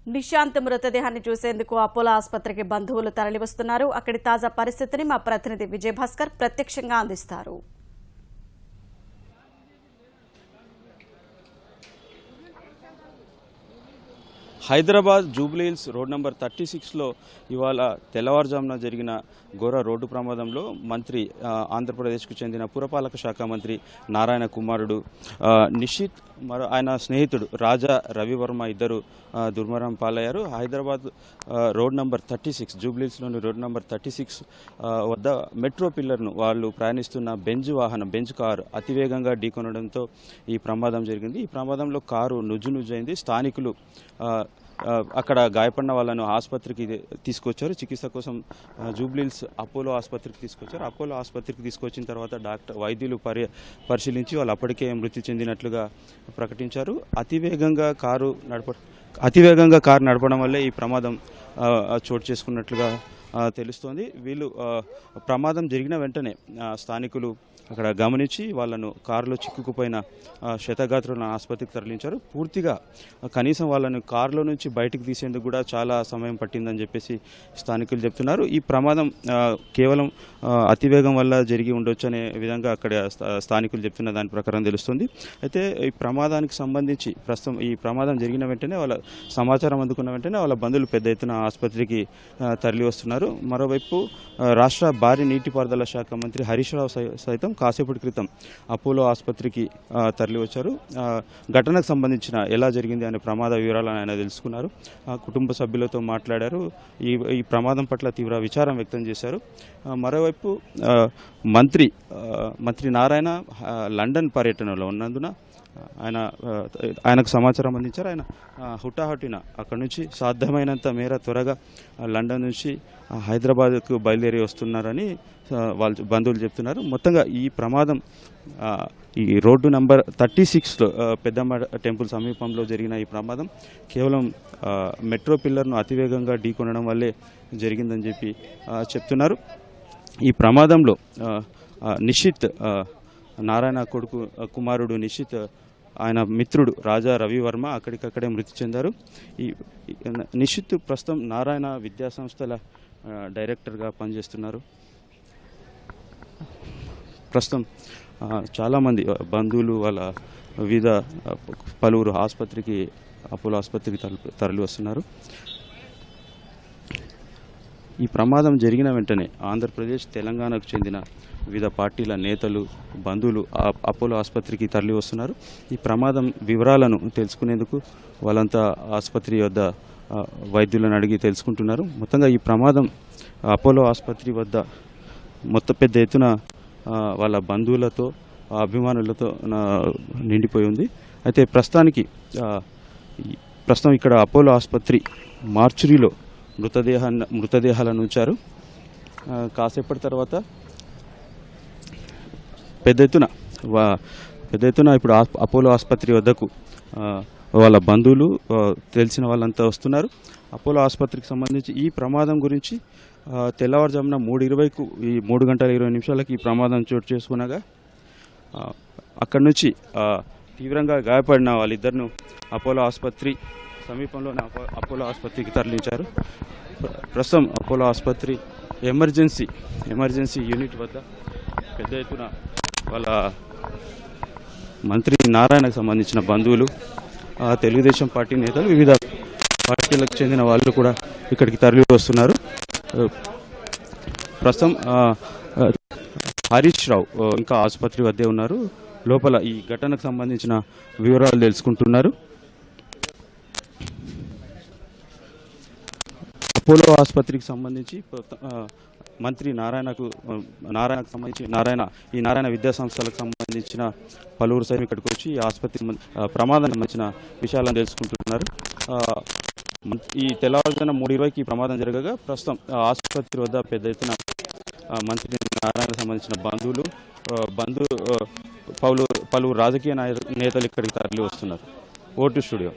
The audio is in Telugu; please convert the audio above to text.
నిశాంత్ మృతదేహాన్ని చూసేందుకు అపోలో ఆసుపత్రికి బంధువులు తరలివస్తున్నారు. అక్కడి తాజా పరిస్థితిని మా ప్రతినిధి విజయభాస్కర్ ప్రత్యక్షంగా అందిస్తారు. Hyderabad Jubilee Hills road number 36లో ఇవాళ తెల్లవారుజామున జరిగిన ఘోర రోడ్డు ప్రమాదంలో మంత్రి ఆంధ్రప్రదేశ్కు చెందిన పురపాలక శాఖ మంత్రి నారాయణ కుమారుడు నిషిత్ ఆయన స్నేహితుడు రాజా రవివర్మ ఇద్దరు దుర్మరణం పాలయ్యారు. హైదరాబాద్ రోడ్ నంబర్ 36 జూబ్లీ హిల్స్లోని రోడ్ నంబర్ 36 వద్ద మెట్రో పిల్లర్ను వాళ్ళు ప్రయాణిస్తున్న బెంజ్ కారు అతివేగంగా ఢీకొనడంతో ఈ ప్రమాదం జరిగింది. ఈ ప్రమాదంలో కారు నుజ్జునుజ్జైంది. స్థానికులు అక్కడ గాయపడిన వాళ్ళను ఆసుపత్రికి తీసుకొచ్చారు. చికిత్స కోసం జూబ్లీహిల్స్ అపోలో ఆసుపత్రికి తీసుకొచ్చారు. అపోలో ఆసుపత్రికి తీసుకొచ్చిన తర్వాత వైద్యులు పరిశీలించి వాళ్ళు అప్పటికే మృతి చెందినట్లుగా ప్రకటించారు. అతివేగంగా కారు నడపడం వల్లే ఈ ప్రమాదం చోటు చేసుకున్నట్లుగా తెలుస్తోంది. వీళ్ళు ప్రమాదం జరిగిన వెంటనే స్థానికులు అక్కడ గమనించి వాళ్ళను కారులో చిక్కుకుపోయిన క్షతగాత్రులను ఆసుపత్రికి తరలించారు. పూర్తిగా కనీసం వాళ్ళను కారులో నుంచి బయటకు తీసేందుకు కూడా చాలా సమయం పట్టిందని చెప్పేసి స్థానికులు చెప్తున్నారు. ఈ ప్రమాదం కేవలం అతివేగం వల్ల జరిగి ఉండొచ్చు అనే విధంగా అక్కడ స్థానికులు చెప్తున్న దాని ప్రకారం తెలుస్తుంది. అయితే ఈ ప్రమాదానికి సంబంధించి ప్రస్తుతం ఈ ప్రమాదం జరిగిన వెంటనే వాళ్ళ సమాచారం అందుకున్న వెంటనే వాళ్ళ బంధువులు పెద్ద ఎత్తున ఆసుపత్రికి తరలి వస్తున్నారు. మరోవైపు రాష్ట్ర భారీ నీటిపారుదల శాఖ మంత్రి హరీష్ రావు సైతం కాసేపటి క్రితం అపోలో ఆసుపత్రికి తరలి వచ్చారు. ఘటనకు సంబంధించిన ఎలా జరిగింది అనే ప్రమాద వివరాలను ఆయన తెలుసుకున్నారు. కుటుంబ సభ్యులతో మాట్లాడారు. ఈ ప్రమాదం పట్ల తీవ్ర విచారం వ్యక్తం చేశారు. మరోవైపు మంత్రి నారాయణ లండన్ పర్యటనలో ఉన్నందున ఆయనకు సమాచారం అందించారు. ఆయన హుటాహుటిన అక్కడి నుంచి సాధ్యమైనంత మేర త్వరగా లండన్ నుంచి హైదరాబాద్కు బయలుదేరి వస్తున్నారని వాళ్ళు బంధువులు చెప్తున్నారు. మొత్తంగా ఈ ప్రమాదం ఈ రోడ్డు నంబర్ 36లో పెద్దమ్మ టెంపుల్ సమీపంలో జరిగిన ఈ ప్రమాదం కేవలం మెట్రో పిల్లర్ను అతివేగంగా ఢీకొనడం వల్లే జరిగిందని చెప్పి చెప్తున్నారు. ఈ ప్రమాదంలో నిషిత్ నారాయణ కుమారుడు నిషిత్ ఆయన మిత్రుడు రాజా రవివర్మ అక్కడికక్కడే మృతి చెందారు. ఈ నిషిత్ ప్రస్తుతం నారాయణ విద్యాసంస్థల డైరెక్టర్గా పనిచేస్తున్నారు. ప్రస్తుతం చాలామంది బంధువులు వాళ్ళ వివిధ పలువురు అపోలో ఆసుపత్రికి తరలి వస్తున్నారు. ఈ ప్రమాదం జరిగిన వెంటనే ఆంధ్రప్రదేశ్ తెలంగాణకు చెందిన వివిధ పార్టీల నేతలు బంధువులు అపోలో ఆసుపత్రికి తరలి వస్తున్నారు. ఈ ప్రమాదం వివరాలను తెలుసుకునేందుకు వాళ్ళంతా ఆసుపత్రి వద్ద వైద్యులను అడిగి తెలుసుకుంటున్నారు. మొత్తంగా ఈ ప్రమాదం అపోలో ఆసుపత్రి వద్ద పెద్ద ఎత్తున వాళ్ళ బంధువులతో అభిమానులతో నిండిపోయి ఉంది. అయితే ప్రస్తుతం ఇక్కడ అపోలో ఆసుపత్రి మార్చురీలో మృతదేహాలను ఉంచారు. కాసేపటి తర్వాత పెద్ద ఎత్తున ఇప్పుడు అపోలో ఆసుపత్రి వద్దకు వాళ్ళ బంధువులు తెలిసిన వాళ్ళంతా వస్తున్నారు. అపోలో ఆసుపత్రికి సంబంధించి ఈ ప్రమాదం గురించి తెల్లవారుజామున 3:20కు ఈ 3 గంటల 20 నిమిషాలకు ఈ ప్రమాదం చోటు చేసుకునగా అక్కడి నుంచి తీవ్రంగా గాయపడిన వాళ్ళిద్దరిను అపోలో ఆసుపత్రి సమీపంలోని అపోలో ఆసుపత్రికి తరలించారు. ప్రస్తుతం అపోలో ఆసుపత్రి ఎమర్జెన్సీ యూనిట్ వద్ద పెద్ద ఎత్తున వాళ్ళ మంత్రి నారాయణకు సంబంధించిన బంధువులు తెలుగుదేశం పార్టీ నేతలు వివిధ పార్టీలకు చెందిన వాళ్ళు కూడా ఇక్కడికి తరలి వస్తున్నారు. ప్రస్తుతం హరీష్ రావు ఇంకా ఆసుపత్రి వద్దే ఉన్నారు. లోపల ఈ ఘటనకు సంబంధించిన వివరాలు తెలుసుకుంటున్నారు. అపోలో ఆసుపత్రికి సంబంధించి మంత్రి నారాయణకు సంబంధించి నారాయణ విద్యా సంస్థలకు సంబంధించిన పలువురు సైతం ఇక్కడికి వచ్చి ఈ ఆసుపత్రి ప్రమాదానికి సంబంధించిన విషయాలను తెలుసుకుంటున్నారు. ఈ తెల్లవారుజామున 3:20కి ఈ ప్రమాదం జరగగా ప్రస్తుతం ఆసుపత్రి వద్ద పెద్ద ఎత్తున మంత్రి నారాయణకు సంబంధించిన పలువురు రాజకీయ నేతలు ఇక్కడికి తరలి వస్తున్నారు. Vote studio.